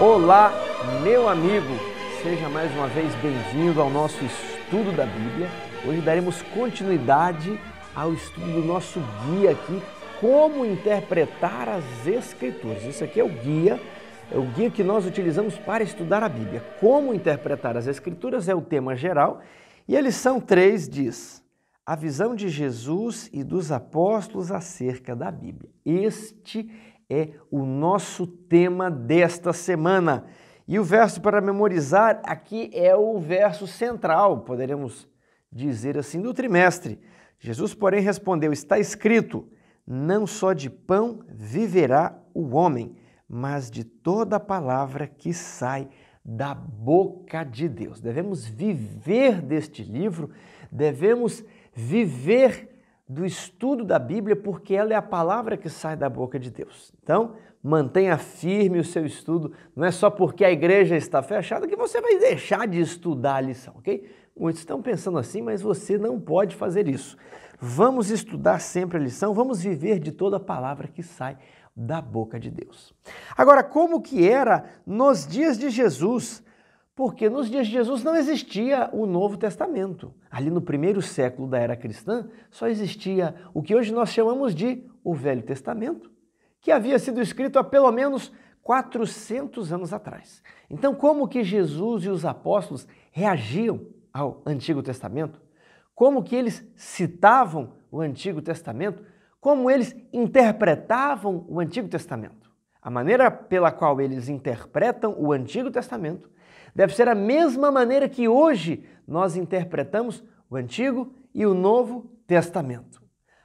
Olá, meu amigo! Seja mais uma vez bem-vindo ao nosso estudo da Bíblia. Hoje daremos continuidade ao estudo do nosso guia aqui, Como Interpretar as Escrituras. Isso aqui é o guia que nós utilizamos para estudar a Bíblia. Como Interpretar as Escrituras é o tema geral e a lição 3 diz: a visão de Jesus e dos apóstolos acerca da Bíblia. Este é o nosso tema desta semana. E o verso para memorizar aqui é o verso central, poderemos dizer assim, do trimestre. Jesus, porém, respondeu: está escrito, não só de pão viverá o homem, mas de toda a palavra que sai da boca de Deus. Devemos viver deste livro, devemos viver do estudo da Bíblia, porque ela é a palavra que sai da boca de Deus. Então, mantenha firme o seu estudo. Não é só porque a igreja está fechada que você vai deixar de estudar a lição, ok? Muitos estão pensando assim, mas você não pode fazer isso. Vamos estudar sempre a lição, vamos viver de toda a palavra que sai da boca de Deus. Agora, como que era nos dias de Jesus? Porque nos dias de Jesus não existia o Novo Testamento. Ali no primeiro século da era cristã, só existia o que hoje nós chamamos de o Velho Testamento, que havia sido escrito há pelo menos 400 anos atrás. Então, como que Jesus e os apóstolos reagiam ao Antigo Testamento? Como que eles citavam o Antigo Testamento? Como eles interpretavam o Antigo Testamento? A maneira pela qual eles interpretam o Antigo Testamento deve ser a mesma maneira que hoje nós interpretamos o Antigo e o Novo Testamento.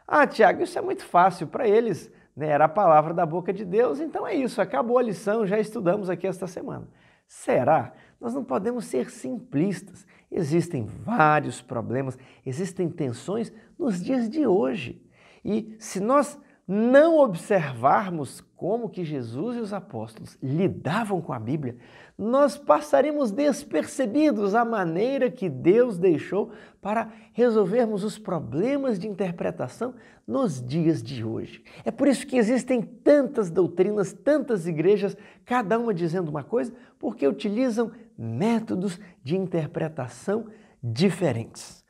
Ah, Tiago, isso é muito fácil para eles, né? Era a palavra da boca de Deus, então é isso, acabou a lição, já estudamos aqui esta semana. Será? Nós não podemos ser simplistas. Existem vários problemas, existem tensões nos dias de hoje. E se nós não observarmos como que Jesus e os apóstolos lidavam com a Bíblia, nós passaremos despercebidos a maneira que Deus deixou para resolvermos os problemas de interpretação nos dias de hoje. É por isso que existem tantas doutrinas, tantas igrejas, cada uma dizendo uma coisa, porque utilizam métodos de interpretação diferentes.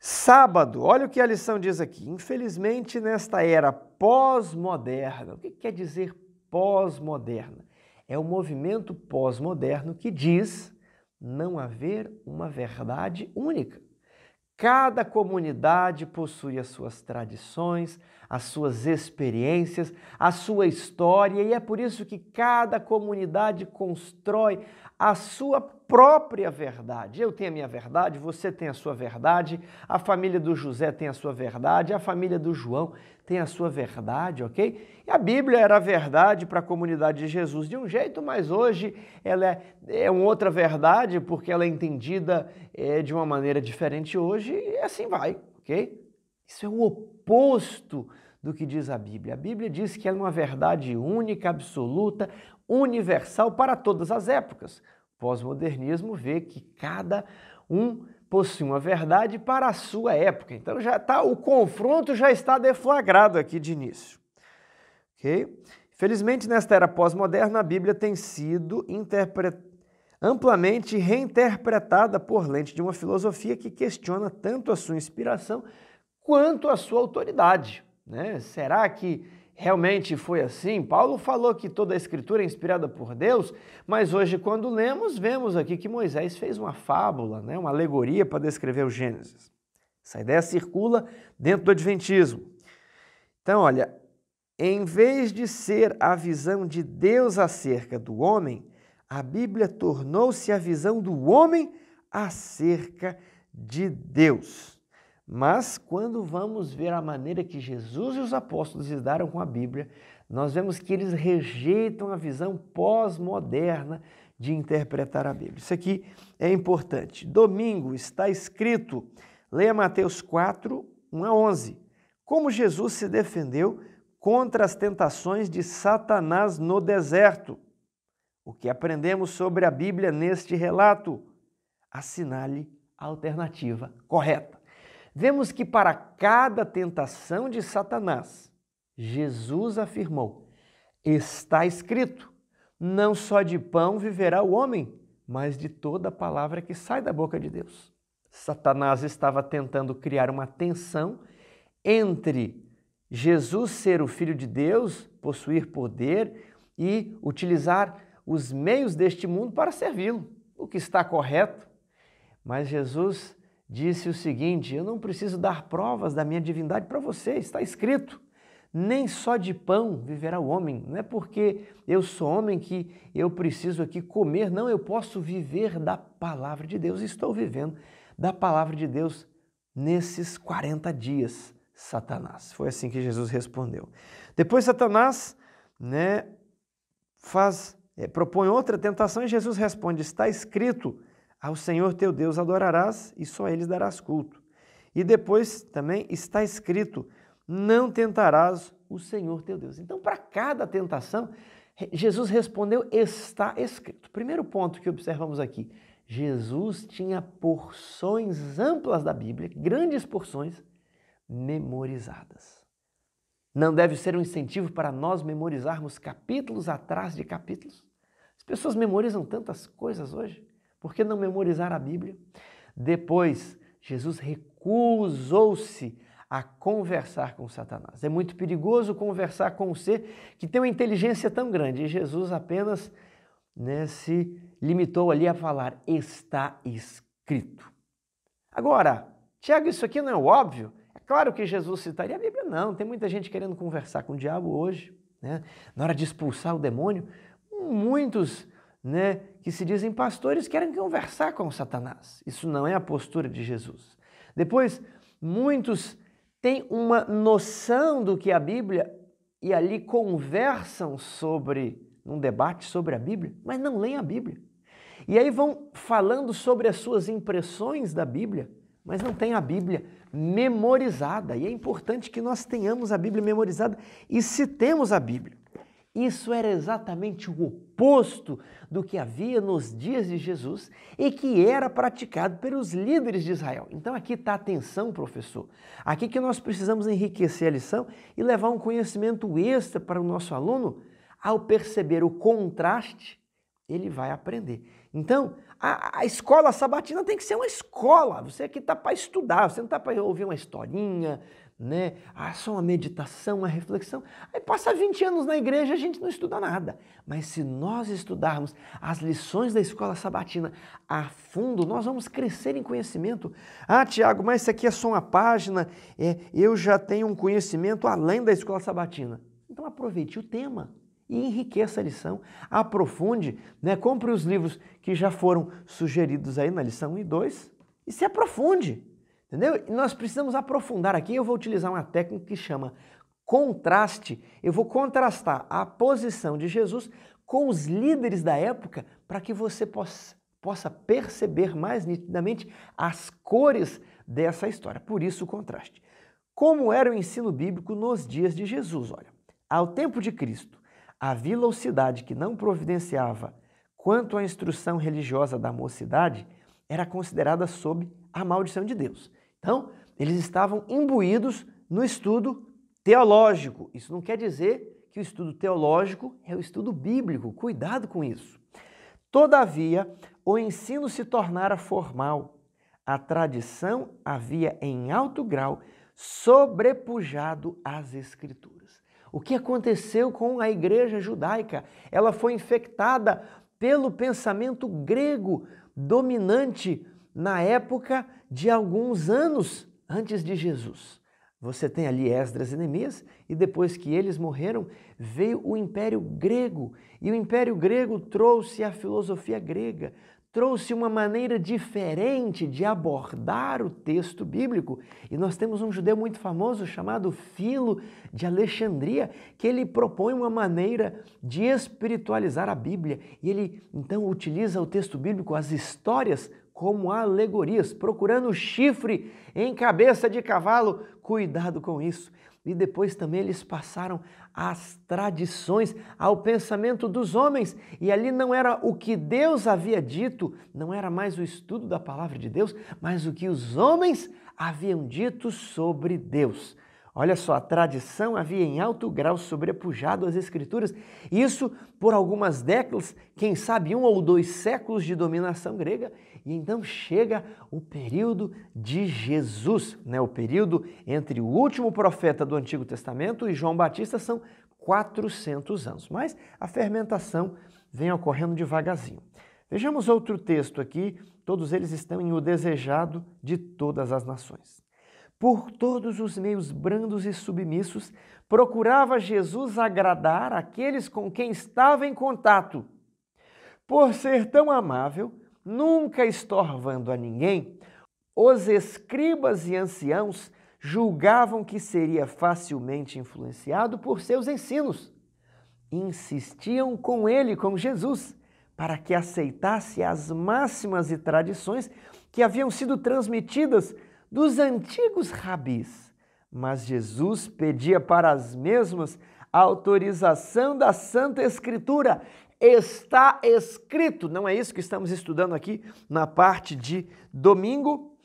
Sábado, olha o que a lição diz aqui. Infelizmente, nesta era pós-moderna, o que quer dizer pós-moderna? É o movimento pós-moderno que diz não haver uma verdade única. Cada comunidade possui as suas tradições, as suas experiências, a sua história, e é por isso que cada comunidade constrói a sua própria verdade. Eu tenho a minha verdade, você tem a sua verdade, a família do José tem a sua verdade, a família do João tem a sua verdade, ok? E a Bíblia era a verdade para a comunidade de Jesus de um jeito, mas hoje ela é uma outra verdade porque ela é entendida de uma maneira diferente hoje e assim vai, ok? Isso é o oposto do que diz a Bíblia. A Bíblia diz que ela é uma verdade única, absoluta, universal para todas as épocas. O pós-modernismo vê que cada um possui uma verdade para a sua época. Então o confronto já está deflagrado aqui de início. Okay? Felizmente, nesta era pós-moderna, a Bíblia tem sido amplamente reinterpretada por lente de uma filosofia que questiona tanto a sua inspiração quanto a sua autoridade, né? Será que realmente foi assim? Paulo falou que toda a Escritura é inspirada por Deus, mas hoje, quando lemos, vemos aqui que Moisés fez uma fábula, né? Uma alegoria para descrever o Gênesis. Essa ideia circula dentro do Adventismo. Então, olha, em vez de ser a visão de Deus acerca do homem, a Bíblia tornou-se a visão do homem acerca de Deus. Mas quando vamos ver a maneira que Jesus e os apóstolos lidaram com a Bíblia, nós vemos que eles rejeitam a visão pós-moderna de interpretar a Bíblia. Isso aqui é importante. Domingo está escrito, leia Mateus 4, 1 a 11, como Jesus se defendeu contra as tentações de Satanás no deserto. O que aprendemos sobre a Bíblia neste relato? Assinale a alternativa correta. Vemos que para cada tentação de Satanás, Jesus afirmou, está escrito, Não só de pão viverá o homem, mas de toda a palavra que sai da boca de Deus. Satanás estava tentando criar uma tensão entre Jesus ser o Filho de Deus, possuir poder e utilizar os meios deste mundo para servi-lo, o que está correto. Mas Jesus disse o seguinte: eu não preciso dar provas da minha divindade para você, está escrito. Nem só de pão viverá o homem. Não é porque eu sou homem que eu preciso aqui comer, não, eu posso viver da palavra de Deus. Estou vivendo da palavra de Deus nesses 40 dias, Satanás. Foi assim que Jesus respondeu. Depois Satanás, propõe outra tentação e Jesus responde: está escrito, ao Senhor teu Deus adorarás e só a Ele darás culto. E depois também está escrito: não tentarás o Senhor teu Deus. Então, para cada tentação, Jesus respondeu: está escrito. Primeiro ponto que observamos aqui: Jesus tinha porções amplas da Bíblia, grandes porções, memorizadas. Não deve ser um incentivo para nós memorizarmos capítulos atrás de capítulos? As pessoas memorizam tantas coisas hoje, por que não memorizar a Bíblia? Depois, Jesus recusou-se a conversar com Satanás. É muito perigoso conversar com um ser que tem uma inteligência tão grande. E Jesus apenas se limitou ali a falar: está escrito. Agora, Tiago, isso aqui não é óbvio? É claro que Jesus citaria a Bíblia. Não, tem muita gente querendo conversar com o diabo hoje, na hora de expulsar o demônio. Muitos que se dizem pastores querem conversar com Satanás. Isso não é a postura de Jesus. Depois, muitos têm uma noção do que é a Bíblia e ali conversam num debate sobre a Bíblia, mas não leem a Bíblia. E aí vão falando sobre as suas impressões da Bíblia, mas não têm a Bíblia memorizada. E é importante que nós tenhamos a Bíblia memorizada e citemos a Bíblia. Isso era exatamente o oposto do que havia nos dias de Jesus e que era praticado pelos líderes de Israel. Então aqui está a atenção, professor. Aqui que nós precisamos enriquecer a lição e levar um conhecimento extra para o nosso aluno. Ao perceber o contraste, ele vai aprender. Então, a escola sabatina tem que ser uma escola. Você aqui está para estudar, você não está para ouvir uma historinha, só uma meditação, uma reflexão. Aí passa 20 anos na igreja, a gente não estuda nada. Mas se nós estudarmos as lições da escola sabatina a fundo, nós vamos crescer em conhecimento. Ah, Tiago, mas isso aqui é só uma página, eu já tenho um conhecimento além da escola sabatina. Então aproveite o tema e enriqueça a lição, aprofunde, compre os livros que já foram sugeridos aí na lição 1 e 2 e se aprofunde. Entendeu? E nós precisamos aprofundar aqui. Eu vou utilizar uma técnica que chama contraste. Eu vou contrastar a posição de Jesus com os líderes da época para que você possa perceber mais nitidamente as cores dessa história. Por isso o contraste. Como era o ensino bíblico nos dias de Jesus? Olha, ao tempo de Cristo, a vila ou cidade que não providenciava quanto à instrução religiosa da mocidade era considerada sob a maldição de Deus. Então, eles estavam imbuídos no estudo teológico. Isso não quer dizer que o estudo teológico é o estudo bíblico. Cuidado com isso. Todavia, o ensino se tornara formal. A tradição havia em alto grau sobrepujado as Escrituras. O que aconteceu com a igreja judaica? Ela foi infectada pelo pensamento grego dominante na época de alguns anos antes de Jesus. Você tem ali Esdras e Neemias, e depois que eles morreram, veio o Império Grego. E o Império Grego trouxe a filosofia grega, trouxe uma maneira diferente de abordar o texto bíblico. E nós temos um judeu muito famoso chamado Filo de Alexandria, que ele propõe uma maneira de espiritualizar a Bíblia. E ele, então, utiliza o texto bíblico, as histórias, como alegorias, procurando o chifre em cabeça de cavalo. Cuidado com isso. E depois também eles passaram às tradições, ao pensamento dos homens. E ali não era o que Deus havia dito, não era mais o estudo da palavra de Deus, mas o que os homens haviam dito sobre Deus. Olha só, a tradição havia em alto grau sobrepujado as Escrituras, isso por algumas décadas, quem sabe 1 ou 2 séculos de dominação grega, e então chega o período de Jesus, né? O período entre o último profeta do Antigo Testamento e João Batista são 400 anos, mas a fermentação vem ocorrendo devagarzinho. Vejamos outro texto aqui, todos eles estão em O Desejado de Todas as Nações. Por todos os meios brandos e submissos, procurava Jesus agradar aqueles com quem estava em contato. Por ser tão amável, nunca estorvando a ninguém, os escribas e anciãos julgavam que seria facilmente influenciado por seus ensinos. Insistiam com ele, com Jesus, para que aceitasse as máximas e tradições que haviam sido transmitidas dos antigos rabis. Mas Jesus pedia para as mesmas a autorização da Santa Escritura. Está escrito, não é isso que estamos estudando aqui na parte de domingo?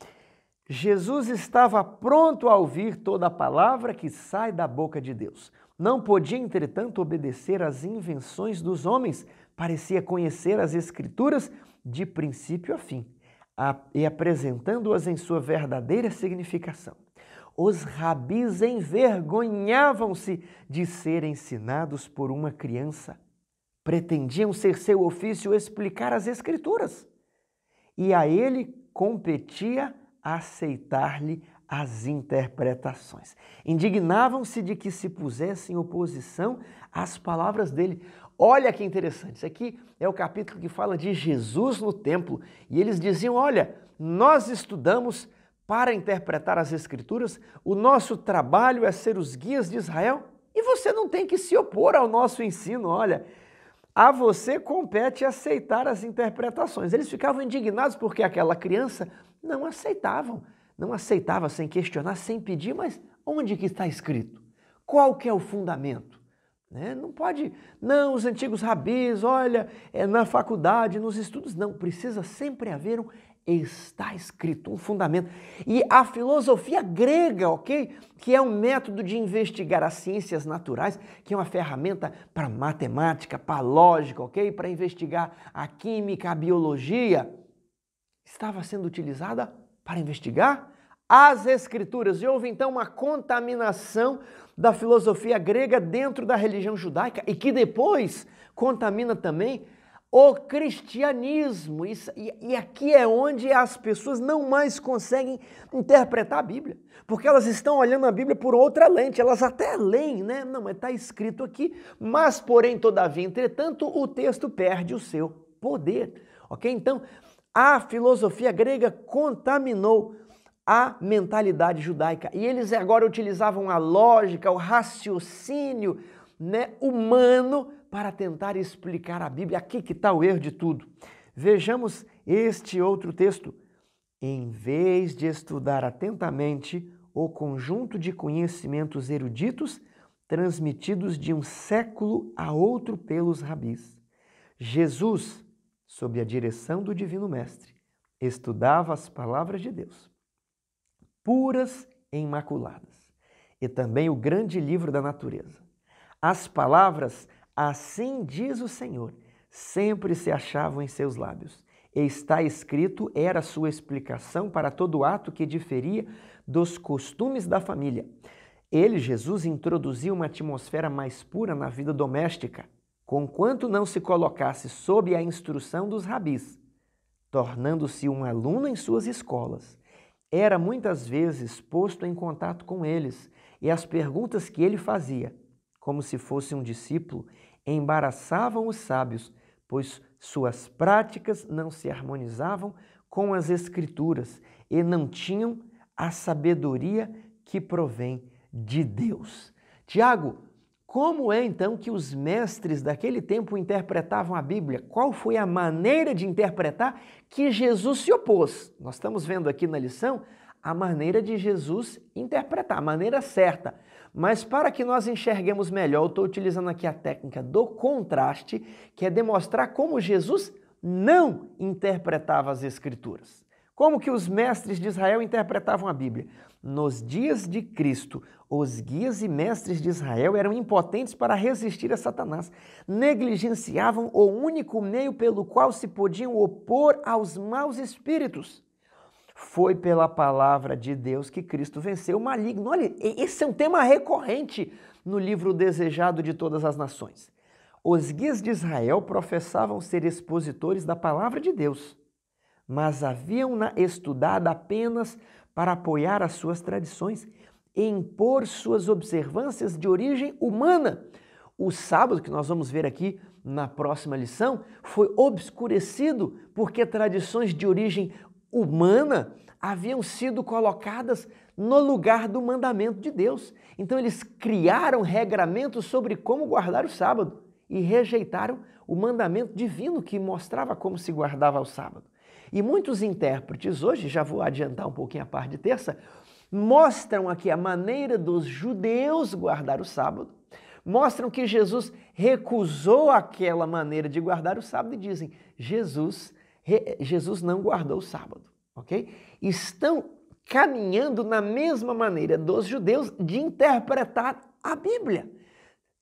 Jesus estava pronto a ouvir toda a palavra que sai da boca de Deus. Não podia, entretanto, obedecer às invenções dos homens. Parecia conhecer as Escrituras de princípio a fim, e apresentando-as em sua verdadeira significação. Os rabis envergonhavam-se de ser ensinados por uma criança. Pretendiam ser seu ofício explicar as Escrituras. E a ele competia aceitar-lhe as interpretações. Indignavam-se de que se pusesse em oposição às palavras dele. Olha que interessante, isso aqui é o capítulo que fala de Jesus no templo. E eles diziam, olha, nós estudamos para interpretar as Escrituras, o nosso trabalho é ser os guias de Israel, e você não tem que se opor ao nosso ensino, olha. A você compete aceitar as interpretações. Eles ficavam indignados porque aquela criança não aceitava sem questionar, sem pedir, mas onde que está escrito? Qual que é o fundamento? Não pode, não, os antigos rabis, olha, na faculdade, nos estudos, não, precisa sempre haver está escrito, um fundamento. E a filosofia grega, ok? Que é um método de investigar as ciências naturais, que é uma ferramenta para matemática, para lógica, ok? Para investigar a química, a biologia, estava sendo utilizada para investigar as Escrituras. E houve então uma contaminação da filosofia grega dentro da religião judaica e que depois contamina também o cristianismo. E aqui é onde as pessoas não mais conseguem interpretar a Bíblia, porque elas estão olhando a Bíblia por outra lente, elas até leem, né? Não, mas está escrito aqui, mas porém, todavia, entretanto, o texto perde o seu poder, ok? Então, a filosofia grega contaminou a mentalidade judaica e eles agora utilizavam a lógica, o raciocínio, né, humano para tentar explicar a Bíblia. Aqui que está o erro de tudo. Vejamos este outro texto. Em vez de estudar atentamente o conjunto de conhecimentos eruditos transmitidos de um século a outro pelos rabis, Jesus, sob a direção do Divino Mestre, estudava as palavras de Deus, puras e imaculadas, e também o grande livro da natureza. As palavras, assim diz o Senhor, sempre se achavam em seus lábios. E está escrito, era sua explicação para todo ato que diferia dos costumes da família. Ele, Jesus, introduziu uma atmosfera mais pura na vida doméstica, conquanto não se colocasse sob a instrução dos rabis, tornando-se um aluno em suas escolas. Era muitas vezes posto em contato com eles, e as perguntas que ele fazia, como se fosse um discípulo, embaraçavam os sábios, pois suas práticas não se harmonizavam com as Escrituras e não tinham a sabedoria que provém de Deus. Tiago, como é então que os mestres daquele tempo interpretavam a Bíblia? Qual foi a maneira de interpretar que Jesus se opôs? Nós estamos vendo aqui na lição a maneira de Jesus interpretar, a maneira certa. Mas para que nós enxerguemos melhor, eu estou utilizando aqui a técnica do contraste, que é demonstrar como Jesus não interpretava as Escrituras. Como que os mestres de Israel interpretavam a Bíblia? Nos dias de Cristo, os guias e mestres de Israel eram impotentes para resistir a Satanás. Negligenciavam o único meio pelo qual se podiam opor aos maus espíritos. Foi pela palavra de Deus que Cristo venceu o maligno. Olha, esse é um tema recorrente no livro Desejado de Todas as Nações. Os guias de Israel professavam ser expositores da palavra de Deus, mas haviam-na estudada apenas para apoiar as suas tradições e impor suas observâncias de origem humana. O sábado, que nós vamos ver aqui na próxima lição, foi obscurecido porque tradições de origem humana haviam sido colocadas no lugar do mandamento de Deus. Então eles criaram regramentos sobre como guardar o sábado e rejeitaram o mandamento divino que mostrava como se guardava o sábado. E muitos intérpretes hoje, já vou adiantar um pouquinho a parte de terça, mostram aqui a maneira dos judeus guardar o sábado, mostram que Jesus recusou aquela maneira de guardar o sábado e dizem, Jesus não guardou o sábado, ok? Estão caminhando na mesma maneira dos judeus de interpretar a Bíblia,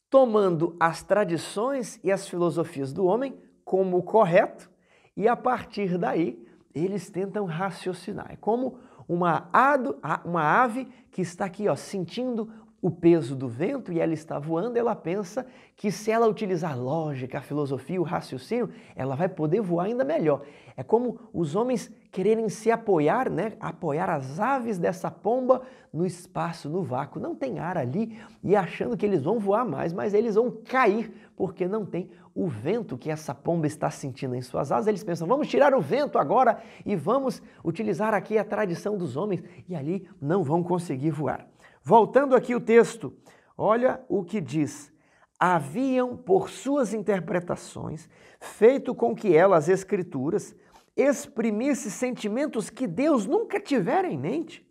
tomando as tradições e as filosofias do homem como o correto e a partir daí eles tentam raciocinar. É como uma ave que está aqui, ó, sentindo o peso do vento e ela está voando, ela pensa que se ela utilizar a lógica, a filosofia, o raciocínio, ela vai poder voar ainda melhor. É como os homens quererem se apoiar, né? Apoiar as aves dessa pomba no espaço, no vácuo. Não tem ar ali e achando que eles vão voar mais, mas eles vão cair porque não tem o vento que essa pomba está sentindo em suas asas. Eles pensam, vamos tirar o vento agora e vamos utilizar aqui a tradição dos homens e ali não vão conseguir voar. Voltando aqui o texto, olha o que diz. Haviam, por suas interpretações, feito com que ela, as Escrituras, exprimisse sentimentos que Deus nunca tivera em mente.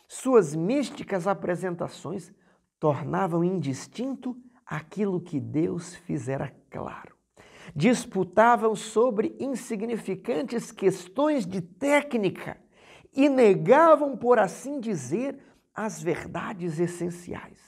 Suas místicas apresentações tornavam indistinto aquilo que Deus fizera claro. Disputavam sobre insignificantes questões de técnica e negavam, por assim dizer, as verdades essenciais.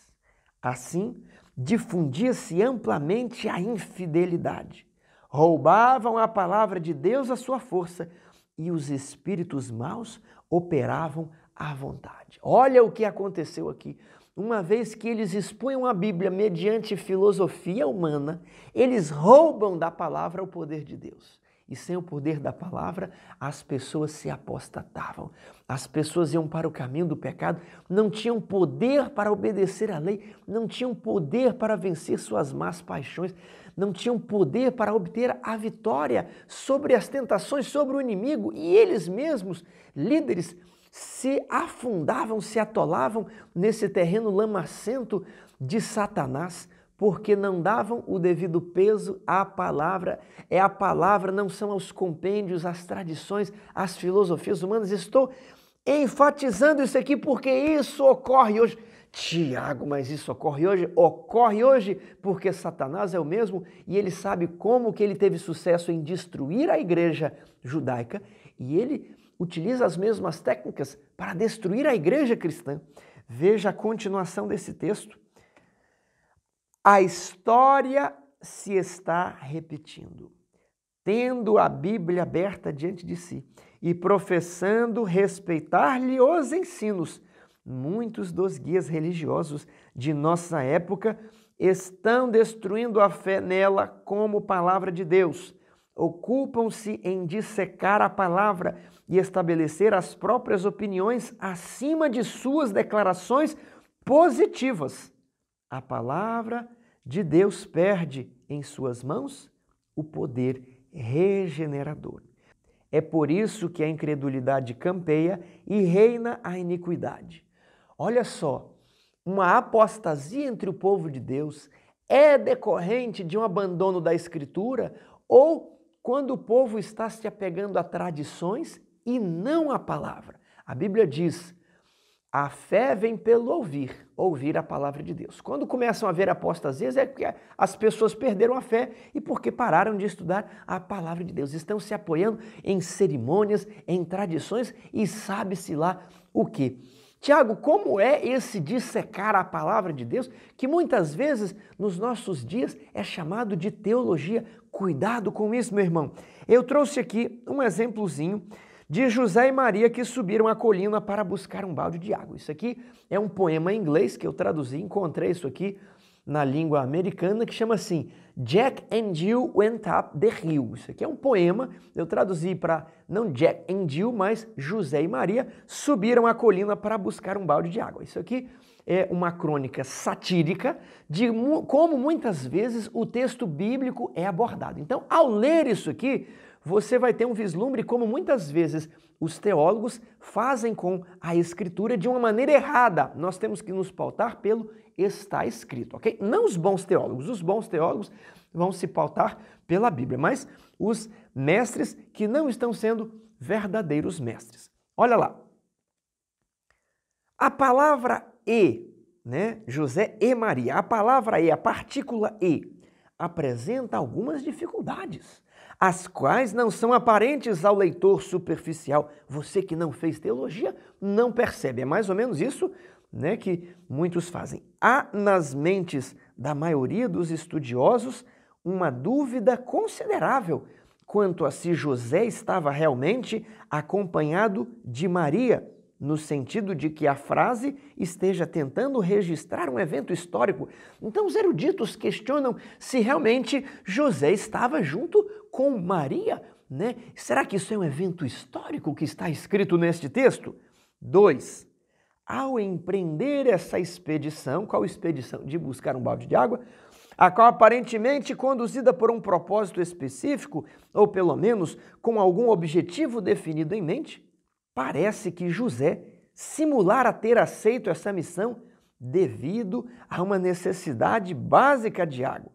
Assim, difundia-se amplamente a infidelidade. Roubavam a palavra de Deus à sua força e os espíritos maus operavam à vontade. Olha o que aconteceu aqui. Uma vez que eles expunham a Bíblia mediante filosofia humana, eles roubam da palavra o poder de Deus. E sem o poder da palavra, as pessoas se apostatavam. As pessoas iam para o caminho do pecado, não tinham poder para obedecer à lei, não tinham poder para vencer suas más paixões, não tinham poder para obter a vitória sobre as tentações, sobre o inimigo. E eles mesmos, líderes, se afundavam, se atolavam nesse terreno lamacento de Satanás, porque não davam o devido peso à palavra. É a palavra, não são os compêndios, as tradições, as filosofias humanas. Estou enfatizando isso aqui porque isso ocorre hoje. Tiago, mas isso ocorre hoje? Ocorre hoje porque Satanás é o mesmo e ele sabe como que ele teve sucesso em destruir a igreja judaica e ele utiliza as mesmas técnicas para destruir a igreja cristã. Veja a continuação desse texto. A história se está repetindo. Tendo a Bíblia aberta diante de si e professando respeitar-lhe os ensinos, muitos dos guias religiosos de nossa época estão destruindo a fé nela como palavra de Deus. Ocupam-se em dissecar a palavra e estabelecer as próprias opiniões acima de suas declarações positivas. A palavra de Deus perde em suas mãos o poder regenerador. É por isso que a incredulidade campeia e reina a iniquidade. Olha só, uma apostasia entre o povo de Deus é decorrente de um abandono da Escritura ou quando o povo está se apegando a tradições e não à palavra. A Bíblia diz, A fé vem pelo ouvir a palavra de Deus. Quando começam a haver apostasias é porque as pessoas perderam a fé e porque pararam de estudar a palavra de Deus. Estão se apoiando em cerimônias, em tradições e sabe-se lá o quê. Tiago, como é esse dissecar a palavra de Deus, que muitas vezes nos nossos dias é chamado de teologia? Cuidado com isso, meu irmão. Eu trouxe aqui um exemplozinho de José e Maria que subiram a colina para buscar um balde de água. Isso aqui é um poema em inglês que eu traduzi, encontrei isso aqui na língua americana, que chama assim, Jack and Jill went up the hill. Isso aqui é um poema, eu traduzi para não Jack and Jill, mas José e Maria subiram a colina para buscar um balde de água. Isso aqui é uma crônica satírica de como muitas vezes o texto bíblico é abordado. Então, ao ler isso aqui, você vai ter um vislumbre como muitas vezes os teólogos fazem com a escritura de uma maneira errada. Nós temos que nos pautar pelo está escrito, ok? Não os bons teólogos vão se pautar pela Bíblia, mas os mestres que não estão sendo verdadeiros mestres. Olha lá. A palavra e, né? José e Maria, a palavra e, a partícula e, apresenta algumas dificuldades, as quais não são aparentes ao leitor superficial. Você que não fez teologia não percebe. É mais ou menos isso, né, que muitos fazem. Há nas mentes da maioria dos estudiosos uma dúvida considerável quanto a se José estava realmente acompanhado de Maria, no sentido de que a frase esteja tentando registrar um evento histórico. Então os eruditos questionam se realmente José estava junto com Maria, né? Será que isso é um evento histórico que está escrito neste texto? 2. Ao empreender essa expedição, qual expedição? De buscar um balde de água, a qual aparentemente conduzida por um propósito específico, ou pelo menos com algum objetivo definido em mente, parece que José simulara ter aceito essa missão devido a uma necessidade básica de água,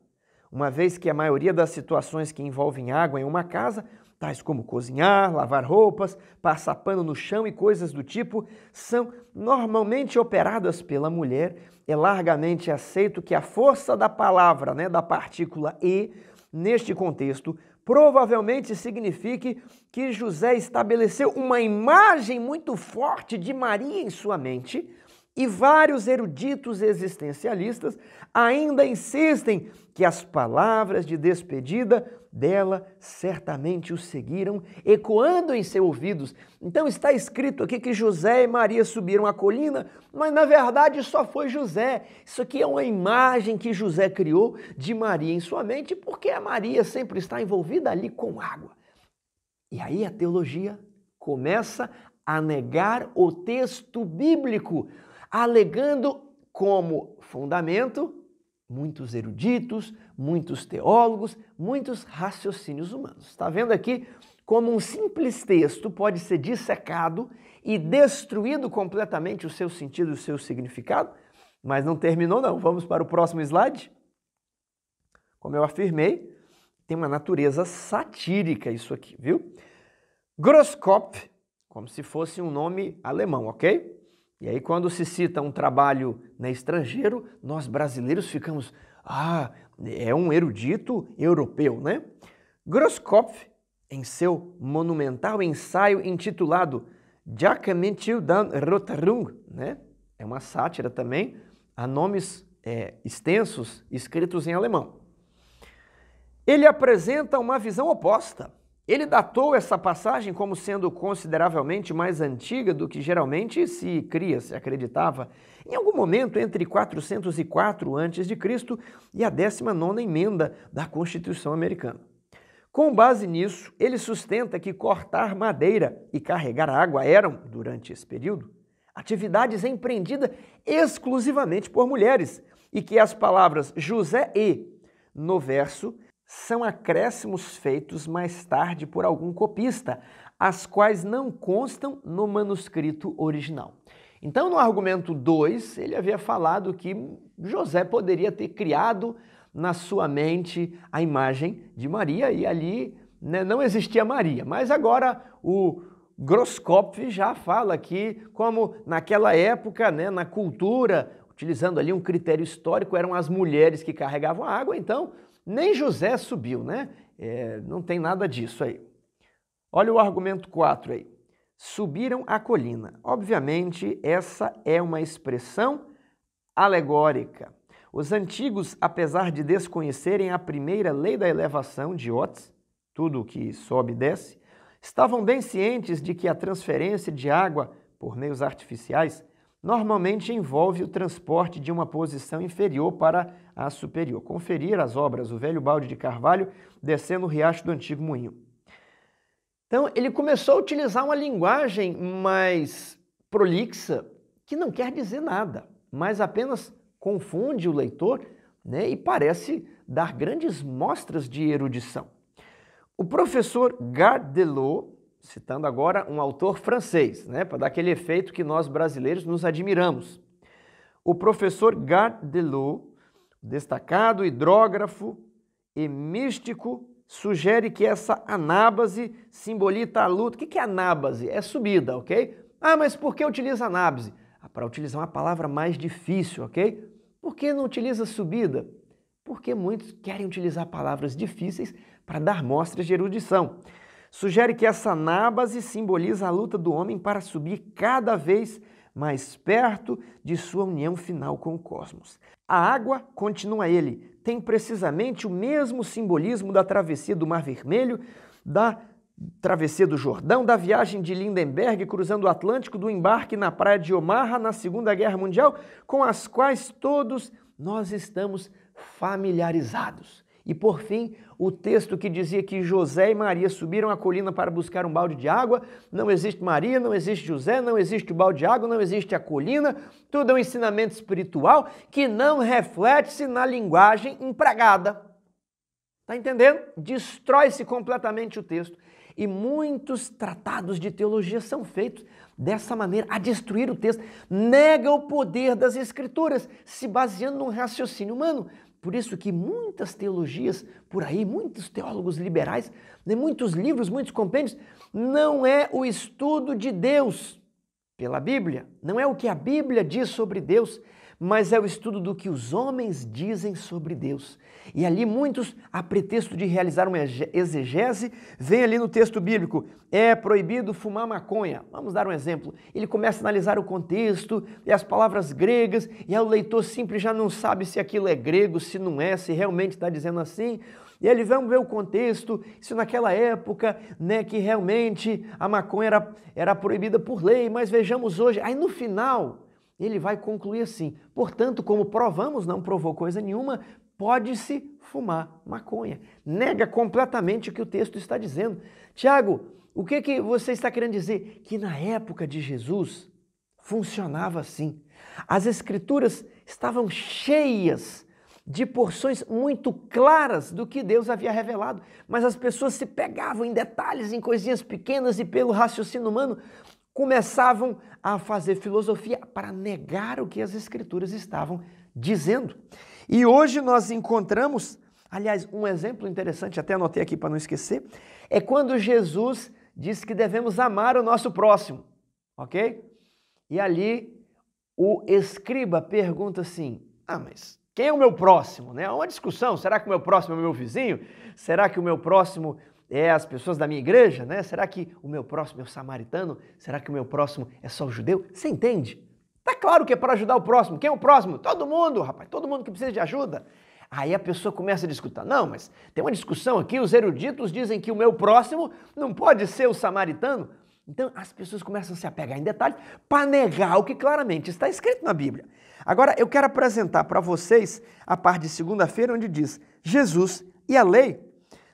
uma vez que a maioria das situações que envolvem água em uma casa, tais como cozinhar, lavar roupas, passar pano no chão e coisas do tipo, são normalmente operadas pela mulher. É largamente aceito que a força da palavra, né, da partícula e, neste contexto, provavelmente signifique que José estabeleceu uma imagem muito forte de Maria em sua mente, e vários eruditos existencialistas ainda insistem que as palavras de despedida dela certamente o seguiram, ecoando em seus ouvidos. Então está escrito aqui que José e Maria subiram a colina, mas na verdade só foi José. Isso aqui é uma imagem que José criou de Maria em sua mente, porque a Maria sempre está envolvida ali com água. E aí a teologia começa a negar o texto bíblico, alegando como fundamento muitos eruditos, muitos teólogos, muitos raciocínios humanos. Está vendo aqui como um simples texto pode ser dissecado e destruído completamente o seu sentido e o seu significado? Mas não terminou não. Vamos para o próximo slide. Como eu afirmei, tem uma natureza satírica isso aqui, viu? Grosskopf, como se fosse um nome alemão, ok? E aí, quando se cita um trabalho, né, estrangeiro, nós brasileiros ficamos, é um erudito europeu, né? Grosskopf, em seu monumental ensaio intitulado Jahrhunderte dan Rotarung, né? É uma sátira também a nomes extensos escritos em alemão. Ele apresenta uma visão oposta. Ele datou essa passagem como sendo consideravelmente mais antiga do que geralmente se acreditava, em algum momento entre 404 a.C. e a 19ª emenda da Constituição Americana. Com base nisso, ele sustenta que cortar madeira e carregar água eram, durante esse período, atividades empreendidas exclusivamente por mulheres e que as palavras José e no verso são acréscimos feitos mais tarde por algum copista, as quais não constam no manuscrito original. Então, no argumento 2, ele havia falado que José poderia ter criado na sua mente a imagem de Maria e ali, né, não existia Maria. Mas agora o Groskopf já fala que, como naquela época, né, na cultura, utilizando ali um critério histórico, eram as mulheres que carregavam a água, então nem José subiu, né? Não tem nada disso aí. Olha o argumento 4 aí. Subiram a colina. Obviamente, essa é uma expressão alegórica. Os antigos, apesar de desconhecerem a primeira lei da elevação de Ots, tudo o que sobe e desce, estavam bem cientes de que a transferência de água por meios artificiais normalmente envolve o transporte de uma posição inferior para a superior. Conferir as obras O Velho Balde de Carvalho, descendo o riacho do Antigo Moinho. Então, ele começou a utilizar uma linguagem mais prolixa, que não quer dizer nada, mas apenas confunde o leitor, né, e parece dar grandes mostras de erudição. O professor Gardelot, citando agora um autor francês, né, para dar aquele efeito que nós brasileiros nos admiramos. O professor Gardelot, destacado hidrógrafo e místico, sugere que essa anábase simboliza a luta. O que é anábase? É subida, ok? Ah, mas por que utiliza anábase? Para utilizar uma palavra mais difícil, ok? Por que não utiliza subida? Porque muitos querem utilizar palavras difíceis para dar mostras de erudição. Sugere que essa anábase simboliza a luta do homem para subir cada vez mais perto de sua união final com o cosmos. A água, continua ele, tem precisamente o mesmo simbolismo da travessia do Mar Vermelho, da travessia do Jordão, da viagem de Lindenberg cruzando o Atlântico, do embarque na praia de Omaha na Segunda Guerra Mundial, com as quais todos nós estamos familiarizados. E por fim, o texto que dizia que José e Maria subiram a colina para buscar um balde de água. Não existe Maria, não existe José, não existe o balde de água, não existe a colina. Tudo é um ensinamento espiritual que não reflete-se na linguagem empregada. Está entendendo? Destrói-se completamente o texto. E muitos tratados de teologia são feitos dessa maneira, a destruir o texto. Nega o poder das Escrituras, se baseando num raciocínio humano. Por isso que muitas teologias por aí, muitos teólogos liberais, muitos livros, muitos compêndios, não é o estudo de Deus pela Bíblia, não é o que a Bíblia diz sobre Deus, mas é o estudo do que os homens dizem sobre Deus. E ali muitos, a pretexto de realizar uma exegese, vem ali no texto bíblico, é proibido fumar maconha. Vamos dar um exemplo. Ele começa a analisar o contexto e as palavras gregas, e aí o leitor simples já não sabe se aquilo é grego, se não é, se realmente está dizendo assim. E ele vamos ver o contexto, se naquela época, né, que realmente a maconha era proibida por lei, mas vejamos hoje. Aí no final ele vai concluir assim, portanto, como provamos, não provou coisa nenhuma, pode-se fumar maconha. Nega completamente o que o texto está dizendo. Tiago, o que você está querendo dizer? Que na época de Jesus funcionava assim. As Escrituras estavam cheias de porções muito claras do que Deus havia revelado, mas as pessoas se pegavam em detalhes, em coisinhas pequenas e pelo raciocínio humano começavam a fazer filosofia para negar o que as Escrituras estavam dizendo. E hoje nós encontramos, aliás, um exemplo interessante, até anotei aqui para não esquecer, é quando Jesus diz que devemos amar o nosso próximo, ok? E ali o escriba pergunta assim, mas quem é o meu próximo? Né? Há uma discussão, será que o meu próximo é o meu vizinho? Será que o meu próximo é as pessoas da minha igreja, né? Será que o meu próximo é o samaritano? Será que o meu próximo é só o judeu? Você entende? Tá claro que é para ajudar o próximo. Quem é o próximo? Todo mundo, rapaz, todo mundo que precisa de ajuda. Aí a pessoa começa a discutir. Não, mas tem uma discussão aqui, os eruditos dizem que o meu próximo não pode ser o samaritano. Então as pessoas começam a se apegar em detalhes para negar o que claramente está escrito na Bíblia. Agora eu quero apresentar para vocês a parte de segunda-feira onde diz Jesus e a lei.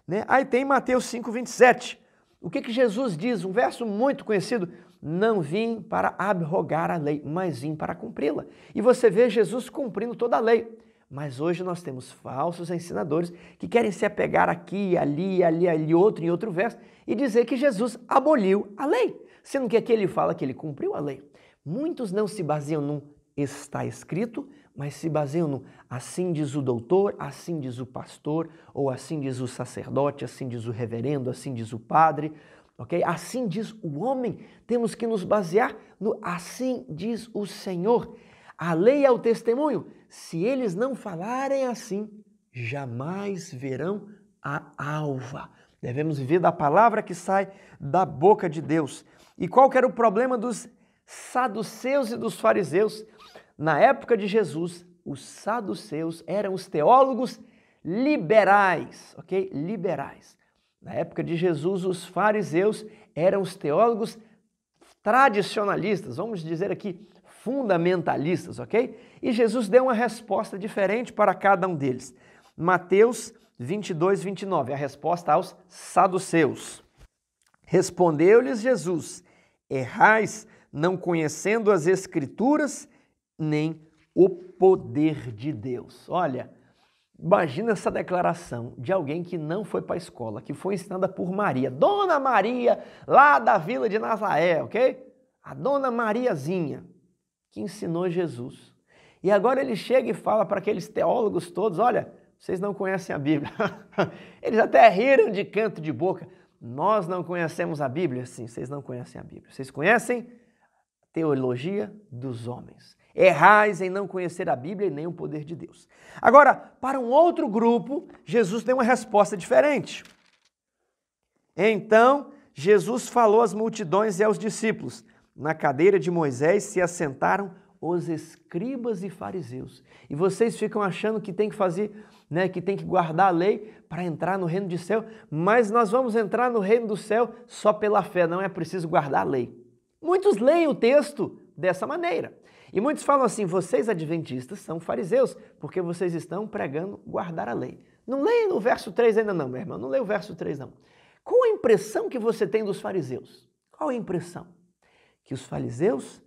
Né? Aí tem Mateus 5:27. O que Jesus diz? Um verso muito conhecido. Não vim para abrogar a lei, mas vim para cumpri-la. E você vê Jesus cumprindo toda a lei. Mas hoje nós temos falsos ensinadores que querem se apegar aqui, ali, outro em outro verso e dizer que Jesus aboliu a lei, sendo que aqui ele fala que ele cumpriu a lei. Muitos não se baseiam num está escrito, mas se baseiam no assim diz o doutor, assim diz o pastor, ou assim diz o sacerdote, assim diz o reverendo, assim diz o padre. ok? Assim diz o homem, temos que nos basear no assim diz o Senhor. A lei é o testemunho. Se eles não falarem assim, jamais verão a alva. Devemos viver da palavra que sai da boca de Deus. E qual que era o problema dos saduceus e dos fariseus? Na época de Jesus, os saduceus eram os teólogos liberais, ok? Liberais. Na época de Jesus, os fariseus eram os teólogos tradicionalistas, vamos dizer aqui, fundamentalistas, ok? E Jesus deu uma resposta diferente para cada um deles. Mateus 22, 29, a resposta aos saduceus. Respondeu-lhes Jesus: errais, não conhecendo as Escrituras, nem o poder de Deus. Olha, imagina essa declaração de alguém que não foi para a escola, que foi ensinada por Maria, Dona Maria, lá da vila de Nazaré, ok? A Dona Mariazinha, que ensinou Jesus. E agora ele chega e fala para aqueles teólogos todos, olha, vocês não conhecem a Bíblia. Eles até riram de canto de boca. Nós não conhecemos a Bíblia? Sim, vocês não conhecem a Bíblia. Vocês conhecem a teologia dos homens. Errais em não conhecer a Bíblia e nem o poder de Deus. Agora, para um outro grupo, Jesus deu uma resposta diferente. Então, Jesus falou às multidões e aos discípulos. Na cadeira de Moisés se assentaram os escribas e fariseus. E vocês ficam achando que tem que fazer, né, que tem que guardar a lei para entrar no reino do céu, mas nós vamos entrar no reino do céu só pela fé, não é preciso guardar a lei. Muitos leem o texto dessa maneira. E muitos falam assim, vocês adventistas são fariseus, porque vocês estão pregando guardar a lei. Não leem no verso 3 ainda não, meu irmão, não leia o verso 3 não. Qual a impressão que você tem dos fariseus? Qual a impressão? Que os fariseus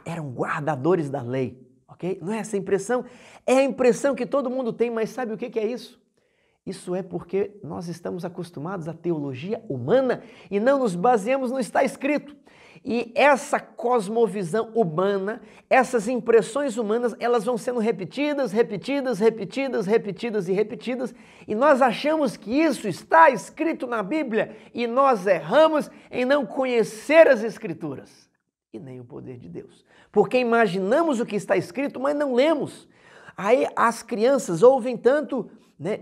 eram guardadores da lei, ok? Não é essa a impressão? É a impressão que todo mundo tem, mas sabe o que é isso? Isso é porque nós estamos acostumados à teologia humana e não nos baseamos no que está escrito. E essa cosmovisão humana, essas impressões humanas, elas vão sendo repetidas, e nós achamos que isso está escrito na Bíblia e nós erramos em não conhecer as Escrituras e nem o poder de Deus. Porque imaginamos o que está escrito, mas não lemos. Aí as crianças ouvem tanto, né,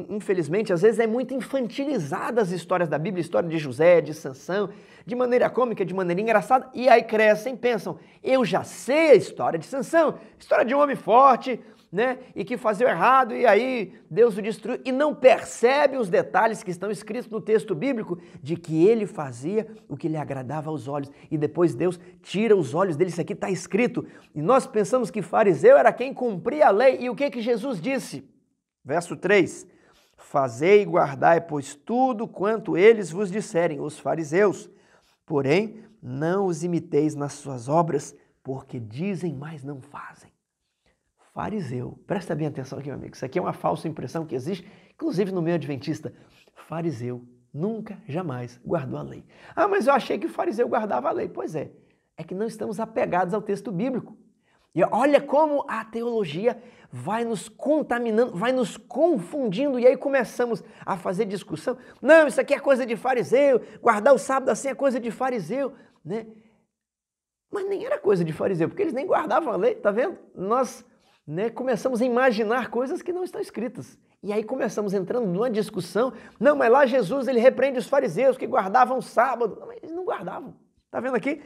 infelizmente, às vezes é muito infantilizada as histórias da Bíblia, a história de José, de Sansão, de maneira cômica, de maneira engraçada, e aí crescem e pensam, eu já sei a história de Sansão, história de um homem forte, né, e que fazia o errado, e aí Deus o destruiu, e não percebe os detalhes que estão escritos no texto bíblico, de que ele fazia o que lhe agradava aos olhos, e depois Deus tira os olhos dele, isso aqui está escrito, e nós pensamos que fariseu era quem cumpria a lei, e o que Jesus disse? Verso 3, fazei e guardai, pois tudo quanto eles vos disserem, os fariseus, porém não os imiteis nas suas obras, porque dizem, mas não fazem. Fariseu, presta bem atenção aqui, meu amigo, isso aqui é uma falsa impressão que existe, inclusive no meio adventista. Fariseu nunca, jamais guardou a lei. Ah, mas eu achei que o fariseu guardava a lei. Pois é que não estamos apegados ao texto bíblico. E olha como a teologia vai nos contaminando, vai nos confundindo, e aí começamos a fazer discussão. Não, isso aqui é coisa de fariseu, guardar o sábado assim é coisa de fariseu, né? Mas nem era coisa de fariseu, porque eles nem guardavam a lei, tá vendo? Nós, né, começamos a imaginar coisas que não estão escritas. E aí começamos entrando numa discussão. Não, mas lá Jesus, ele repreende os fariseus que guardavam o sábado. Não, eles não guardavam. Tá vendo aqui?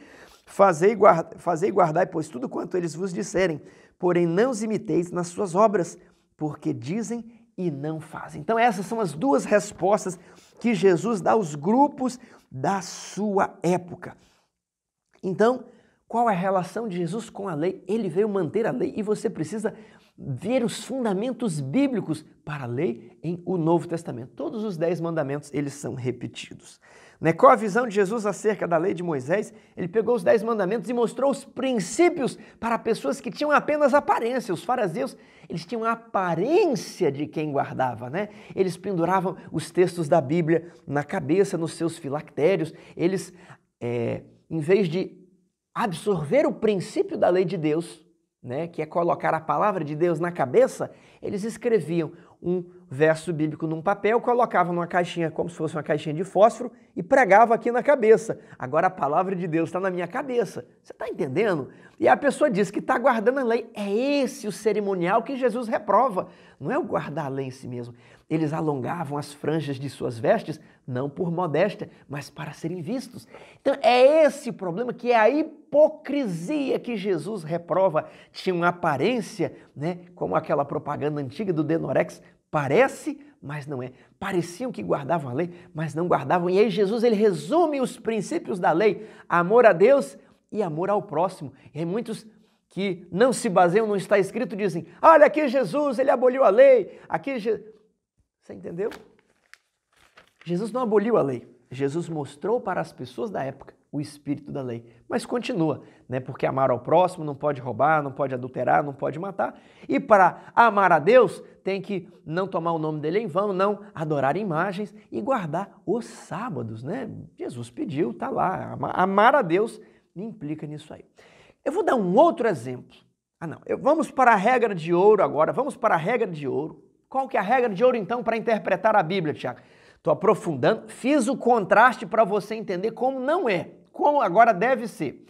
Fazei e guardai, pois tudo quanto eles vos disserem, porém não os imiteis nas suas obras, porque dizem e não fazem. Então essas são as duas respostas que Jesus dá aos grupos da sua época. Então, qual é a relação de Jesus com a lei? Ele veio manter a lei e você precisa ver os fundamentos bíblicos para a lei em o Novo Testamento. Todos os 10 mandamentos, eles são repetidos. Qual a visão de Jesus acerca da lei de Moisés? Ele pegou os 10 mandamentos e mostrou os princípios para pessoas que tinham apenas aparência. Os fariseus, eles tinham a aparência de quem guardava, né? Eles penduravam os textos da Bíblia na cabeça, nos seus filactérios. Eles, em vez de absorver o princípio da lei de Deus, né, que é colocar a palavra de Deus na cabeça, eles escreviam verso bíblico num papel, colocava numa caixinha, como se fosse uma caixinha de fósforo, e pregava aqui na cabeça. Agora a palavra de Deus está na minha cabeça. Você está entendendo? E a pessoa diz que está guardando a lei. É esse o cerimonial que Jesus reprova. Não é o guardar a lei em si mesmo. Eles alongavam as franjas de suas vestes, não por modéstia, mas para serem vistos. Então é esse o problema, que é a hipocrisia que Jesus reprova. Tinha uma aparência, né, como aquela propaganda antiga do Denorex, parece, mas não é. Pareciam que guardavam a lei, mas não guardavam. E aí Jesus, ele resume os princípios da lei: amor a Deus e amor ao próximo. E aí muitos que não se baseiam, não está escrito, dizem: olha, aqui Jesus, ele aboliu a lei. Aqui Você entendeu? Jesus não aboliu a lei. Jesus mostrou para as pessoas da época o espírito da lei. Mas continua, né? Porque amar ao próximo não pode roubar, não pode adulterar, não pode matar. E para amar a Deus, tem que não tomar o nome dele em vão, não adorar imagens e guardar os sábados, né? Jesus pediu, tá lá. Amar a Deus implica nisso aí. Eu vou dar um outro exemplo. Vamos para a regra de ouro agora. Vamos para a regra de ouro. Qual que é a regra de ouro, então, para interpretar a Bíblia, Tiago? Estou aprofundando, fiz o contraste para você entender como não é, como agora deve ser.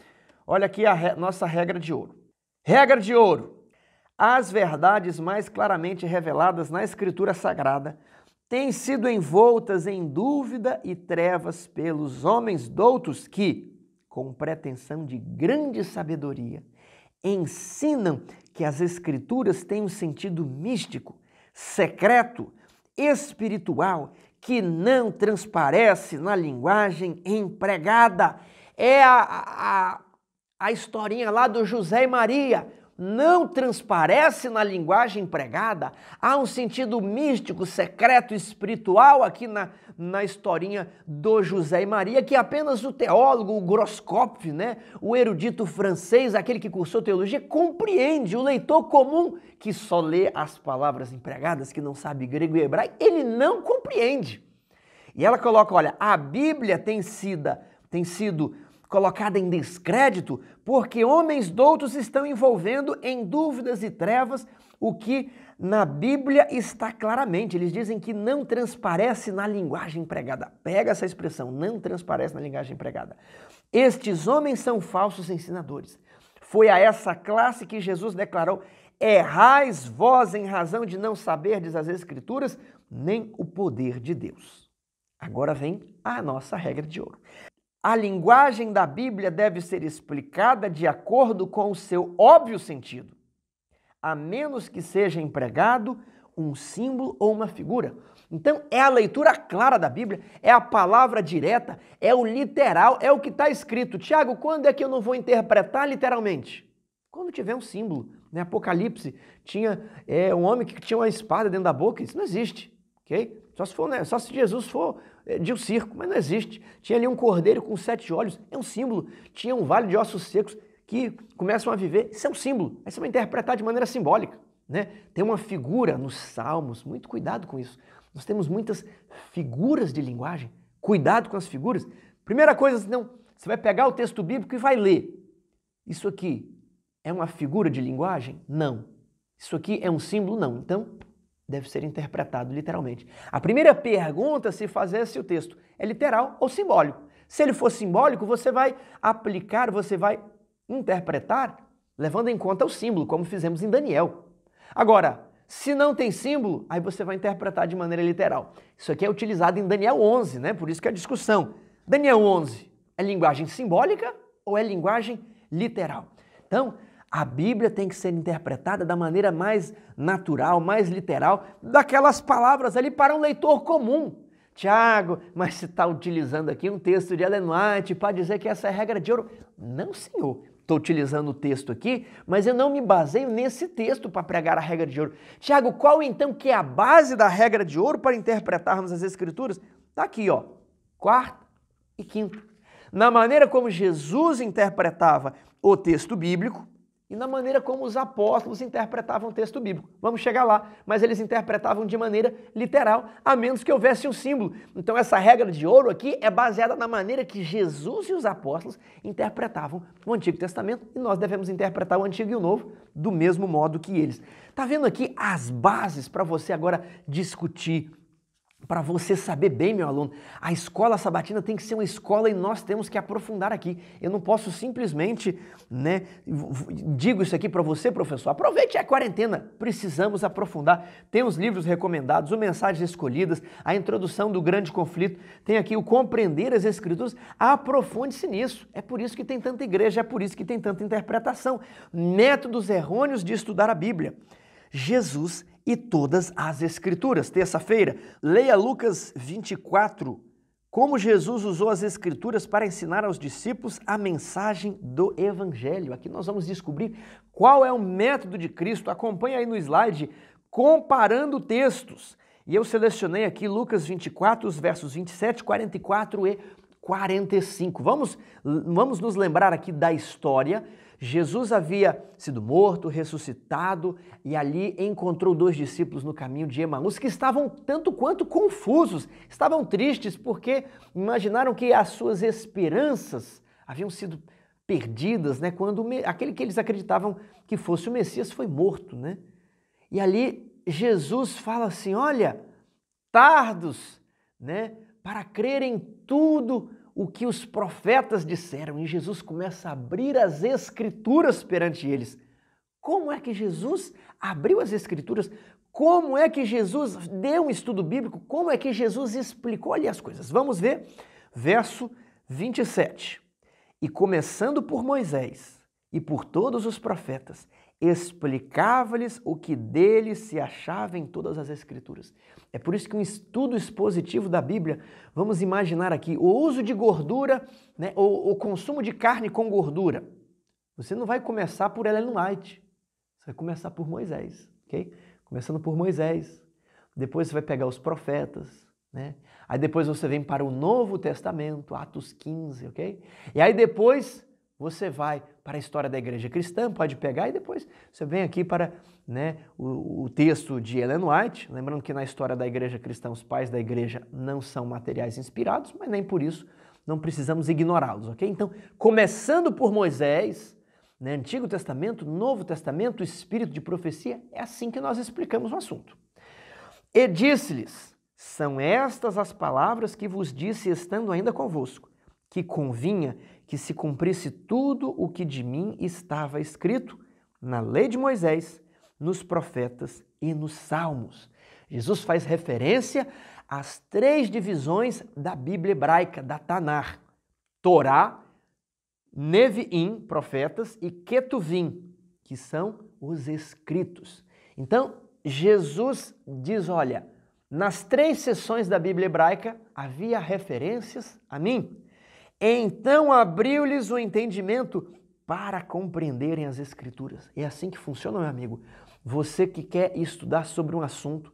Olha aqui a nossa regra de ouro. Regra de ouro. As verdades mais claramente reveladas na Escritura Sagrada têm sido envoltas em dúvida e trevas pelos homens doutos que, com pretensão de grande sabedoria, ensinam que as Escrituras têm um sentido místico, secreto, espiritual, que não transparece na linguagem empregada. É a historinha lá do José e Maria. Não transparece na linguagem empregada. Há um sentido místico, secreto, espiritual aqui na historinha do José e Maria, que apenas o teólogo, o Grosskopf, né, o erudito francês, aquele que cursou teologia, compreende. O leitor comum, que só lê as palavras empregadas, que não sabe grego e hebraico, ele não compreende. E ela coloca, olha, a Bíblia tem sido colocada em descrédito porque homens doutos estão envolvendo em dúvidas e trevas o que na Bíblia está claramente. Eles dizem que não transparece na linguagem empregada. Pega essa expressão, não transparece na linguagem empregada. Estes homens são falsos ensinadores. Foi a essa classe que Jesus declarou: errais vós em razão de não saberdes as Escrituras, nem o poder de Deus. Agora vem a nossa regra de ouro. A linguagem da Bíblia deve ser explicada de acordo com o seu óbvio sentido, a menos que seja empregado um símbolo ou uma figura. Então, é a leitura clara da Bíblia, é a palavra direta, é o literal, é o que está escrito. Tiago, quando é que eu não vou interpretar literalmente? Quando tiver um símbolo. Né? Apocalipse tinha um homem que tinha uma espada dentro da boca. Isso não existe, ok? Só se Jesus for de um circo, mas não existe. Tinha ali um cordeiro com 7 olhos, é um símbolo. Tinha um vale de ossos secos que começam a viver, isso é um símbolo. Aí você vai interpretar de maneira simbólica. Né? Tem uma figura nos Salmos, muito cuidado com isso. Nós temos muitas figuras de linguagem, cuidado com as figuras. Primeira coisa, não, você vai pegar o texto bíblico e vai ler. Isso aqui é uma figura de linguagem? Não. Isso aqui é um símbolo? Não. Então, deve ser interpretado literalmente. A primeira pergunta a se fazer é se o texto é literal ou simbólico. Se ele for simbólico, você vai aplicar, você vai interpretar, levando em conta o símbolo, como fizemos em Daniel. Agora, se não tem símbolo, aí você vai interpretar de maneira literal. Isso aqui é utilizado em Daniel 11, né? Por isso que é a discussão. Daniel 11 é linguagem simbólica ou é linguagem literal? Então, a Bíblia tem que ser interpretada da maneira mais natural, mais literal, daquelas palavras ali para um leitor comum. Tiago, mas você está utilizando aqui um texto de Ellen White para dizer que essa é a regra de ouro? Não, senhor. Estou utilizando o texto aqui, mas eu não me baseio nesse texto para pregar a regra de ouro. Tiago, qual então que é a base da regra de ouro para interpretarmos as Escrituras? Está aqui, ó, 4º e 5º. Na maneira como Jesus interpretava o texto bíblico, e na maneira como os apóstolos interpretavam o texto bíblico. Vamos chegar lá, mas eles interpretavam de maneira literal, a menos que houvesse um símbolo. Então essa regra de ouro aqui é baseada na maneira que Jesus e os apóstolos interpretavam o Antigo Testamento, e nós devemos interpretar o Antigo e o Novo do mesmo modo que eles. Tá vendo aqui as bases para você agora discutir, para você saber bem, meu aluno? A escola sabatina tem que ser uma escola e nós temos que aprofundar aqui. Eu não posso simplesmente, digo isso aqui para você, professor, aproveite a quarentena, precisamos aprofundar. Tem os livros recomendados, o Mensagens Escolhidas, a introdução do grande conflito, tem aqui o Compreender as Escrituras, aprofunde-se nisso. É por isso que tem tanta igreja, é por isso que tem tanta interpretação. Métodos errôneos de estudar a Bíblia. Jesus e todas as Escrituras. Terça-feira, leia Lucas 24, como Jesus usou as Escrituras para ensinar aos discípulos a mensagem do Evangelho. Aqui nós vamos descobrir qual é o método de Cristo. Acompanhe aí no slide, comparando textos. E eu selecionei aqui Lucas 24, os versos 27, 44 e 45. Vamos nos lembrar aqui da história. Jesus havia sido morto, ressuscitado, e ali encontrou 2 discípulos no caminho de Emaús que estavam tanto quanto confusos, estavam tristes porque imaginaram que as suas esperanças haviam sido perdidas, quando aquele que eles acreditavam que fosse o Messias foi morto, E ali Jesus fala assim, olha, tardos, para crer em tudo o que os profetas disseram, e Jesus começa a abrir as Escrituras perante eles. Como é que Jesus abriu as Escrituras? Como é que Jesus deu um estudo bíblico? Como é que Jesus explicou ali as coisas? Vamos ver, verso 27. E começando por Moisés e por todos os profetas, explicava-lhes o que deles se achava em todas as Escrituras. É por isso que um estudo expositivo da Bíblia, vamos imaginar aqui, o uso de gordura, o consumo de carne com gordura. Você não vai começar por Ellen White, você vai começar por Moisés, ok? Começando por Moisés, depois você vai pegar os profetas, Aí depois você vem para o Novo Testamento, Atos 15, ok? E aí depois você vai para a história da igreja cristã, pode pegar, e depois você vem aqui para o texto de Ellen White, lembrando que na história da igreja cristã os pais da igreja não são materiais inspirados, mas nem por isso não precisamos ignorá-los, ok? Então, começando por Moisés, Antigo Testamento, Novo Testamento, Espírito de profecia, é assim que nós explicamos o assunto. E disse-lhes, são estas as palavras que vos disse estando ainda convosco, que convinha que se cumprisse tudo o que de mim estava escrito na lei de Moisés, nos profetas e nos salmos. Jesus faz referência às 3 divisões da Bíblia hebraica, da Tanar: Torá, Neviim, profetas, e Ketuvim, que são os escritos. Então, Jesus diz, olha, nas 3 seções da Bíblia hebraica havia referências a mim. Então abriu-lhes o entendimento para compreenderem as Escrituras. É assim que funciona, meu amigo. Você que quer estudar sobre um assunto,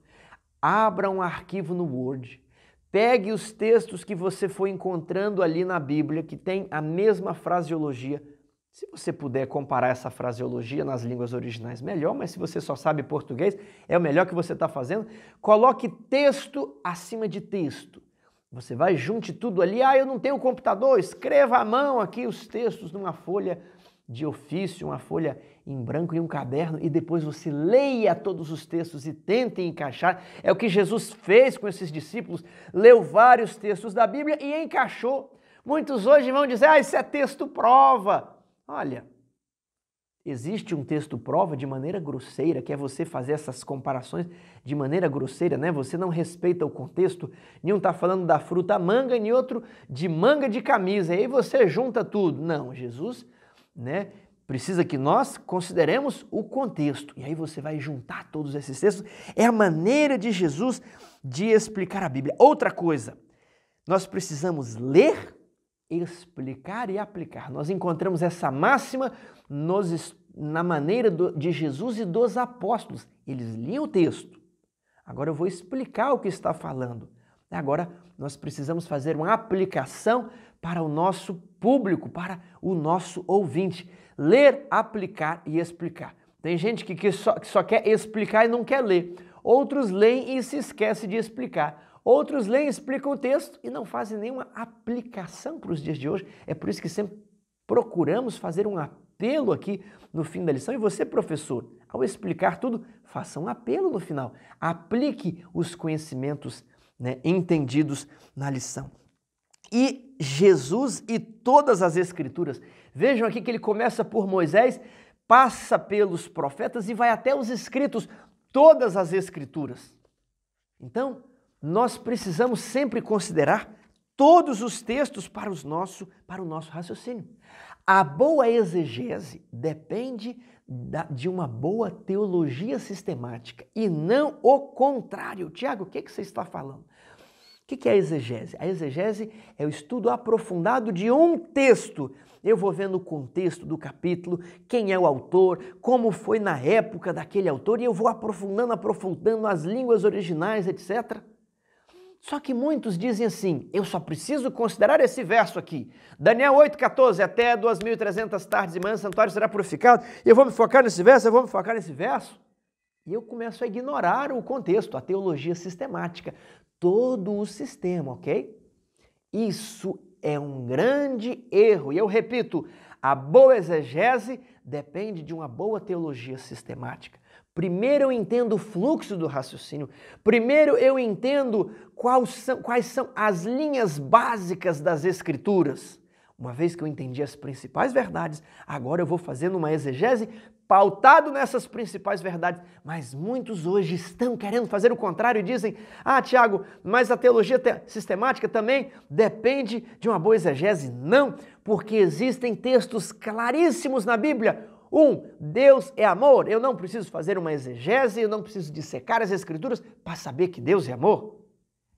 abra um arquivo no Word, pegue os textos que você foi encontrando ali na Bíblia, que tem a mesma fraseologia. Se você puder comparar essa fraseologia nas línguas originais, melhor, mas se você só sabe português, é o melhor que você está fazendo. Coloque texto acima de texto. Você vai, junte tudo ali, eu não tenho computador, escreva à mão aqui os textos numa folha de ofício, uma folha em branco e um caderno, e depois você leia todos os textos e tente encaixar. É o que Jesus fez com esses discípulos, leu vários textos da Bíblia e encaixou. Muitos hoje vão dizer, isso é texto prova. Olha, existe um texto prova de maneira grosseira, que é você fazer essas comparações de maneira grosseira, Você não respeita o contexto, nenhum está falando da fruta manga, nem outro de manga de camisa, e aí você junta tudo. Não, Jesus, precisa que nós consideremos o contexto, e aí você vai juntar todos esses textos. É a maneira de Jesus de explicar a Bíblia. Outra coisa, nós precisamos ler, explicar e aplicar. Nós encontramos essa máxima na maneira de Jesus e dos apóstolos. Eles liam o texto. Agora eu vou explicar o que está falando. Agora nós precisamos fazer uma aplicação para o nosso público, para o nosso ouvinte. ler, aplicar e explicar. Tem gente que só quer explicar e não quer ler. Outros leem e se esquecem de explicar. Outros leem e explicam o texto e não fazem nenhuma aplicação para os dias de hoje. É por isso que sempre procuramos fazer um apelo aqui no fim da lição. E você, professor, ao explicar tudo, faça um apelo no final. Aplique os conhecimentos, né, entendidos na lição. E Jesus e todas as Escrituras. Vejam aqui que ele começa por Moisés, passa pelos profetas e vai até os escritos, todas as Escrituras. Então, nós precisamos sempre considerar todos os textos para o nosso raciocínio. A boa exegese depende de uma boa teologia sistemática e não o contrário. Tiago, o que você está falando? O que é a exegese? A exegese é o estudo aprofundado de um texto. Eu vou vendo o contexto do capítulo, quem é o autor, como foi na época daquele autor, e eu vou aprofundando as línguas originais, etc. Só que muitos dizem assim, eu só preciso considerar esse verso aqui. Daniel 8,14, até 2.300 tardes e manhãs, o santuário será purificado, e eu vou me focar nesse verso, E eu começo a ignorar o contexto, a teologia sistemática, todo o sistema, ok? Isso é um grande erro. E eu repito, a boa exegese depende de uma boa teologia sistemática. Primeiro eu entendo o fluxo do raciocínio. Primeiro eu entendo quais são as linhas básicas das Escrituras. Uma vez que eu entendi as principais verdades, agora eu vou fazendo uma exegese pautado nessas principais verdades. Mas muitos hoje estão querendo fazer o contrário e dizem, Tiago, mas a teologia sistemática também depende de uma boa exegese. Não, porque existem textos claríssimos na Bíblia. Deus é amor. Eu não preciso fazer uma exegese, eu não preciso dissecar as Escrituras para saber que Deus é amor.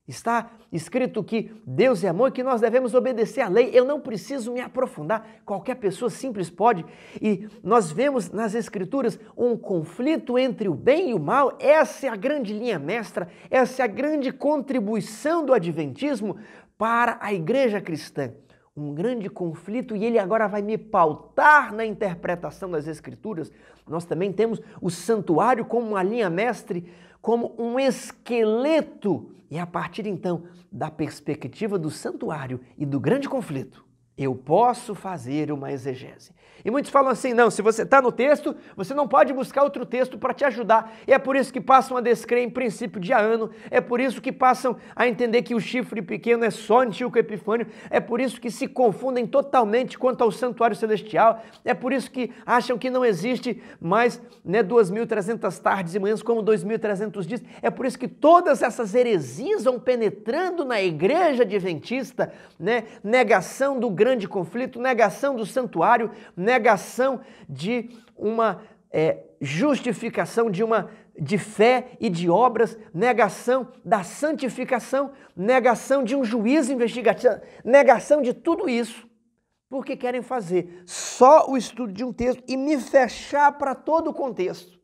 Está escrito que Deus é amor e que nós devemos obedecer à lei. Eu não preciso me aprofundar, qualquer pessoa simples pode. E nós vemos nas Escrituras um conflito entre o bem e o mal. Essa é a grande linha mestra, essa é a grande contribuição do Adventismo para a igreja cristã. Um grande conflito, e ele agora vai me pautar na interpretação das Escrituras. Nós também temos o santuário como uma linha mestre, como um esqueleto. E a partir então da perspectiva do santuário e do grande conflito, eu posso fazer uma exegese. E muitos falam assim, não, se você está no texto, você não pode buscar outro texto para te ajudar. E é por isso que passam a descrer em princípio de Ano, é por isso que passam a entender que o chifre pequeno é só Antíoco Epifânio, é por isso que se confundem totalmente quanto ao santuário celestial, é por isso que acham que não existe mais 2.300 tardes e manhãs como 2.300 dias, é por isso que todas essas heresias vão penetrando na igreja adventista, negação do grande conflito, negação do santuário, negação de uma justificação de fé e de obras, negação da santificação, negação de um juízo investigativo, negação de tudo isso, porque querem fazer só o estudo de um texto e me fechar para todo o contexto.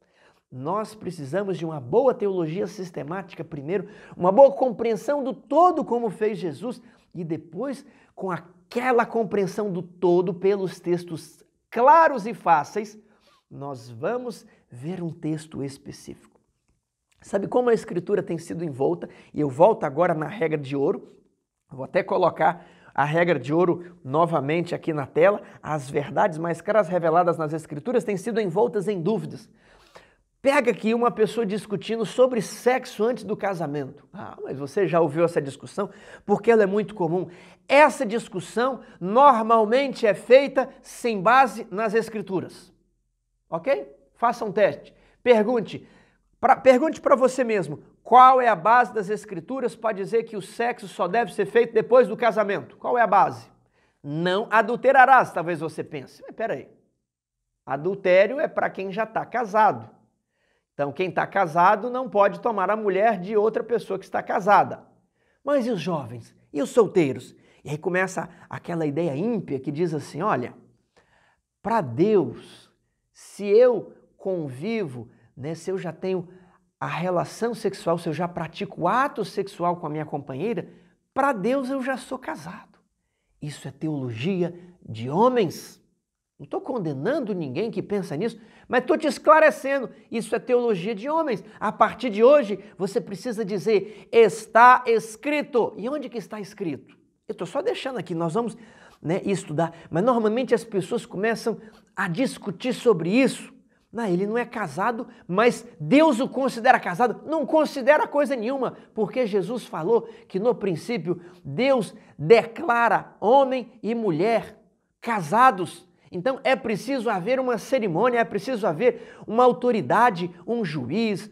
Nós precisamos de uma boa teologia sistemática primeiro, uma boa compreensão do todo como fez Jesus e depois com aquela compreensão do todo pelos textos claros e fáceis, nós vamos ver um texto específico. Sabe como a Escritura tem sido envolta? E eu volto agora na regra de ouro, vou até colocar a regra de ouro novamente aqui na tela. As verdades mais claras reveladas nas Escrituras têm sido envoltas em dúvidas. Pega aqui uma pessoa discutindo sobre sexo antes do casamento. Mas você já ouviu essa discussão? Porque ela é muito comum. Essa discussão normalmente é feita sem base nas Escrituras. Ok? Faça um teste. Pergunte para você mesmo, qual é a base das Escrituras para dizer que o sexo só deve ser feito depois do casamento? Qual é a base? Não adulterarás, talvez você pense. Mas peraí, adultério é para quem já está casado. Então, quem está casado não pode tomar a mulher de outra pessoa que está casada. Mas e os jovens? E os solteiros? E aí começa aquela ideia ímpia que diz assim, olha, para Deus, se eu convivo, se eu já tenho a relação sexual, se eu já pratico o ato sexual com a minha companheira, para Deus eu já sou casado. Isso é teologia de homens. Não estou condenando ninguém que pensa nisso, mas estou te esclarecendo. Isso é teologia de homens. A partir de hoje, você precisa dizer, está escrito. E onde que está escrito? Eu estou só deixando aqui, nós vamos estudar. Mas normalmente as pessoas começam a discutir sobre isso. Não, ele não é casado, mas Deus o considera casado. Não considera coisa nenhuma, porque Jesus falou que no princípio Deus declara homem e mulher casados. Então é preciso haver uma cerimônia, é preciso haver uma autoridade, um juiz,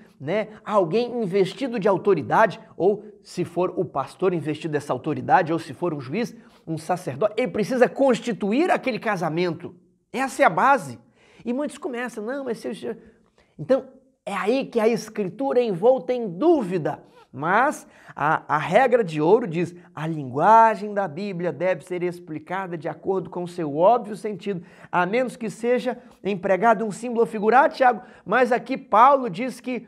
alguém investido de autoridade, ou se for o pastor investido dessa autoridade, ou se for um juiz, um sacerdote, ele precisa constituir aquele casamento. Essa é a base. E muitos começam, não, mas se eu... Então é aí que a Escritura é envolta em dúvida. Mas a regra de ouro diz, a linguagem da Bíblia deve ser explicada de acordo com o seu óbvio sentido, a menos que seja empregado um símbolo figurado, Tiago. Mas aqui Paulo diz que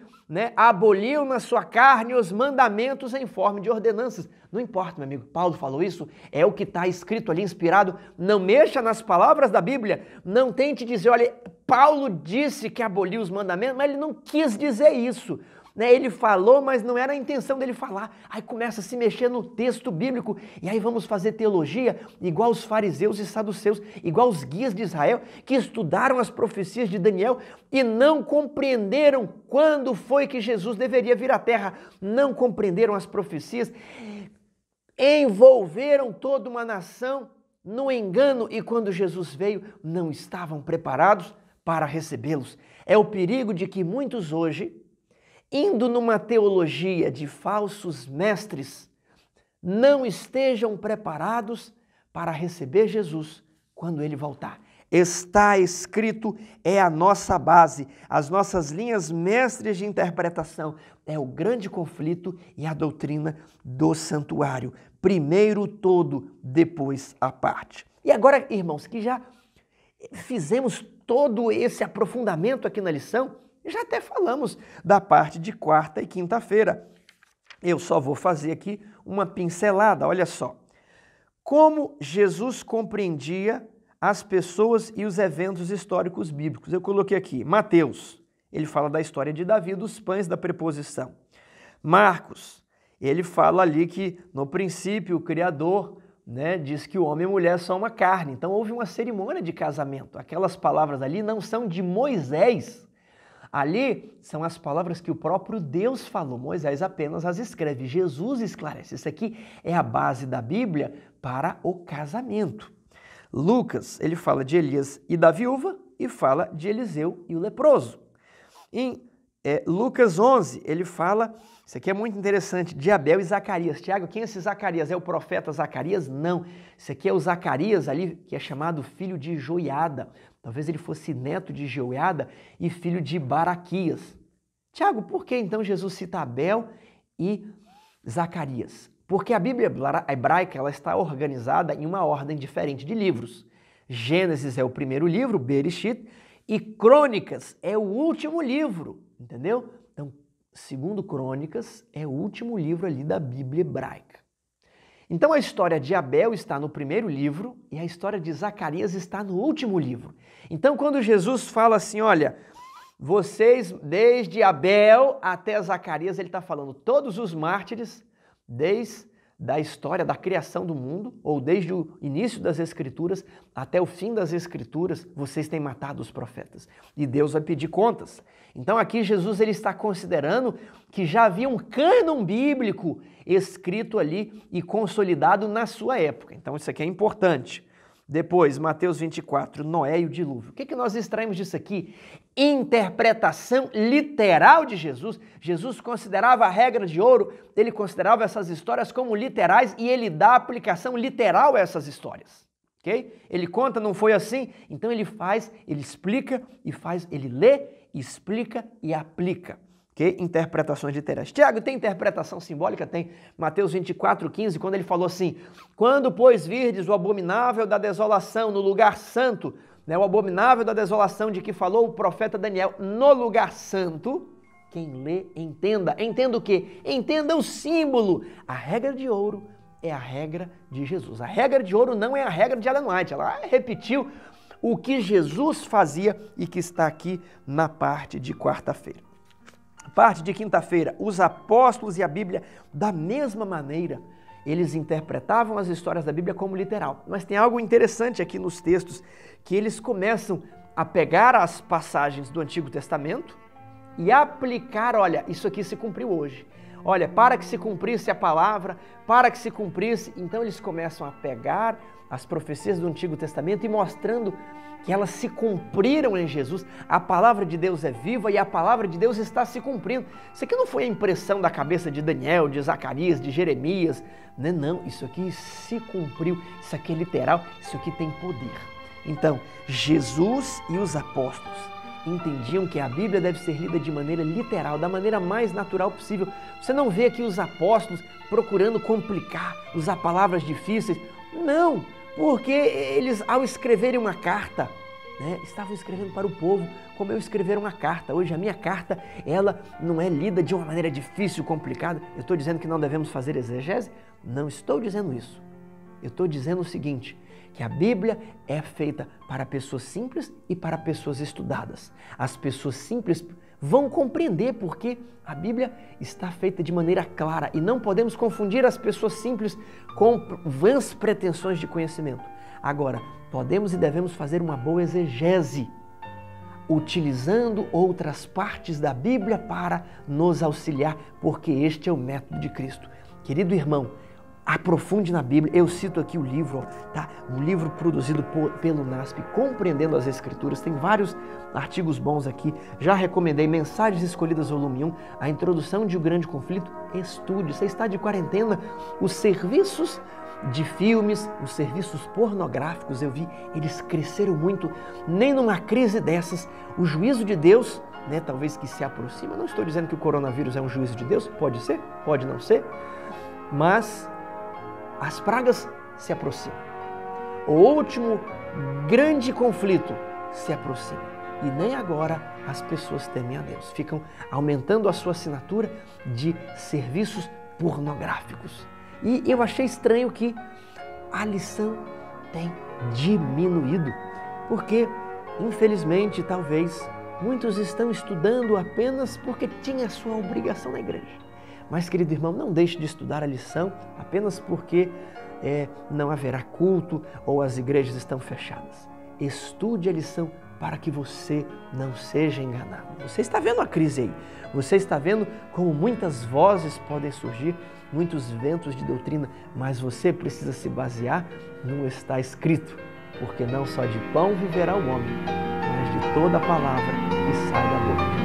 aboliu na sua carne os mandamentos em forma de ordenanças. Não importa, meu amigo, Paulo falou isso, é o que está escrito ali, inspirado. Não mexa nas palavras da Bíblia, não tente dizer, olha, Paulo disse que aboliu os mandamentos, mas ele não quis dizer isso. Ele falou, mas não era a intenção dele falar. Aí começa a se mexer no texto bíblico, e aí vamos fazer teologia igual os fariseus e saduceus, igual os guias de Israel, que estudaram as profecias de Daniel e não compreenderam quando foi que Jesus deveria vir à terra. Não compreenderam as profecias, envolveram toda uma nação no engano, e quando Jesus veio, não estavam preparados para recebê-los. É o perigo de que muitos hoje, indo numa teologia de falsos mestres, não estejam preparados para receber Jesus quando ele voltar. Está escrito é a nossa base, as nossas linhas mestres de interpretação. É o grande conflito e a doutrina do santuário. Primeiro todo, depois a parte. E agora, irmãos, que já fizemos todo esse aprofundamento aqui na lição, já até falamos da parte de quarta e quinta-feira. Eu só vou fazer aqui uma pincelada, olha só. Como Jesus compreendia as pessoas e os eventos históricos bíblicos. Eu coloquei aqui, Mateus, ele fala da história de Davi, dos pães da preposição. Marcos, ele fala ali que no princípio o Criador diz que o homem e a mulher são uma carne. Então houve uma cerimônia de casamento. Aquelas palavras ali não são de Moisés. Ali são as palavras que o próprio Deus falou, Moisés apenas as escreve, Jesus esclarece. Isso aqui é a base da Bíblia para o casamento. Lucas, ele fala de Elias e da viúva e fala de Eliseu e o leproso. Em Lucas 11, ele fala, isso aqui é muito interessante, de Abel e Zacarias. Tiago, quem é esse Zacarias? É o profeta Zacarias? Não, isso aqui é o Zacarias ali, que é chamado filho de Joiada. Talvez ele fosse neto de Joiada e filho de Baraquias. Tiago, por que então Jesus cita Abel e Zacarias? Porque a Bíblia hebraica ela está organizada em uma ordem diferente de livros. Gênesis é o primeiro livro, Bereshit, e Crônicas é o último livro, entendeu? Então, segundo Crônicas, é o último livro ali da Bíblia hebraica. Então a história de Abel está no primeiro livro e a história de Zacarias está no último livro. Então quando Jesus fala assim, olha, vocês desde Abel até Zacarias, ele está falando todos os mártires desde a história da criação do mundo, ou desde o início das Escrituras até o fim das Escrituras, vocês têm matado os profetas. E Deus vai pedir contas. Então aqui Jesus ele está considerando que já havia um cânon bíblico escrito ali e consolidado na sua época. Então isso aqui é importante. Depois, Mateus 24, Noé e o dilúvio. O que nós extraímos disso aqui? Interpretação literal de Jesus. Jesus considerava a regra de ouro, ele considerava essas histórias como literais e ele dá aplicação literal a essas histórias. Okay? Ele conta, não foi assim? Então ele faz, ele explica e faz, ele lê, explica e aplica. Okay? Interpretações literais. Tiago, tem interpretação simbólica? Tem. Mateus 24, 15, quando ele falou assim, quando, pois, virdes o abominável da desolação no lugar santo, o abominável da desolação de que falou o profeta Daniel no lugar santo, quem lê, entenda. Entenda o quê? Entenda o símbolo. A regra de ouro é a regra de Jesus. A regra de ouro não é a regra de Ellen White. Ela repetiu o que Jesus fazia e que está aqui na parte de quarta-feira. Parte de quinta-feira, os apóstolos e a Bíblia, da mesma maneira, eles interpretavam as histórias da Bíblia como literal. Mas tem algo interessante aqui nos textos, que eles começam a pegar as passagens do Antigo Testamento e aplicar, olha, isso aqui se cumpriu hoje. Olha, para que se cumprisse a palavra, para que se cumprisse, então eles começam a pegar as profecias do Antigo Testamento e mostrando que elas se cumpriram em Jesus. A palavra de Deus é viva e a palavra de Deus está se cumprindo. Isso aqui não foi a impressão da cabeça de Daniel, de Zacarias, de Jeremias. Não, isso aqui se cumpriu, isso aqui é literal, isso aqui tem poder. Então, Jesus e os apóstolos entendiam que a Bíblia deve ser lida de maneira literal, da maneira mais natural possível. Você não vê aqui os apóstolos procurando complicar, usar palavras difíceis. Não, porque eles, ao escreverem uma carta, estavam escrevendo para o povo, como eu escrever uma carta. Hoje a minha carta, ela não é lida de uma maneira difícil, complicada. Eu estou dizendo que não devemos fazer exegese? Não estou dizendo isso. Eu estou dizendo o seguinte, que a Bíblia é feita para pessoas simples e para pessoas estudadas. As pessoas simples vão compreender porque a Bíblia está feita de maneira clara e não podemos confundir as pessoas simples com vãs pretensões de conhecimento. Agora, podemos e devemos fazer uma boa exegese, utilizando outras partes da Bíblia para nos auxiliar, porque este é o método de Cristo. Querido irmão, aprofunde na Bíblia. Eu cito aqui o livro, tá? Um livro produzido pelo NASP, Compreendendo as Escrituras. Tem vários artigos bons aqui. Já recomendei Mensagens Escolhidas, volume 1, a introdução de O Grande Conflito. Estude. Você está de quarentena, os serviços de filmes, os serviços pornográficos, eu vi, eles cresceram muito. Nem numa crise dessas, o juízo de Deus, talvez que se aproxima. Não estou dizendo que o coronavírus é um juízo de Deus, pode ser, pode não ser, mas as pragas se aproximam. O último grande conflito se aproxima. E nem agora as pessoas temem a Deus. Ficam aumentando a sua assinatura de serviços pornográficos. E eu achei estranho que a lição tem diminuído. Porque, infelizmente, talvez, muitos estão estudando apenas porque tinha a sua obrigação na igreja. Mas, querido irmão, não deixe de estudar a lição apenas porque não haverá culto ou as igrejas estão fechadas. Estude a lição para que você não seja enganado. Você está vendo a crise aí. Você está vendo como muitas vozes podem surgir, muitos ventos de doutrina, mas você precisa se basear no está escrito, porque não só de pão viverá o homem, mas de toda a palavra que sai da boca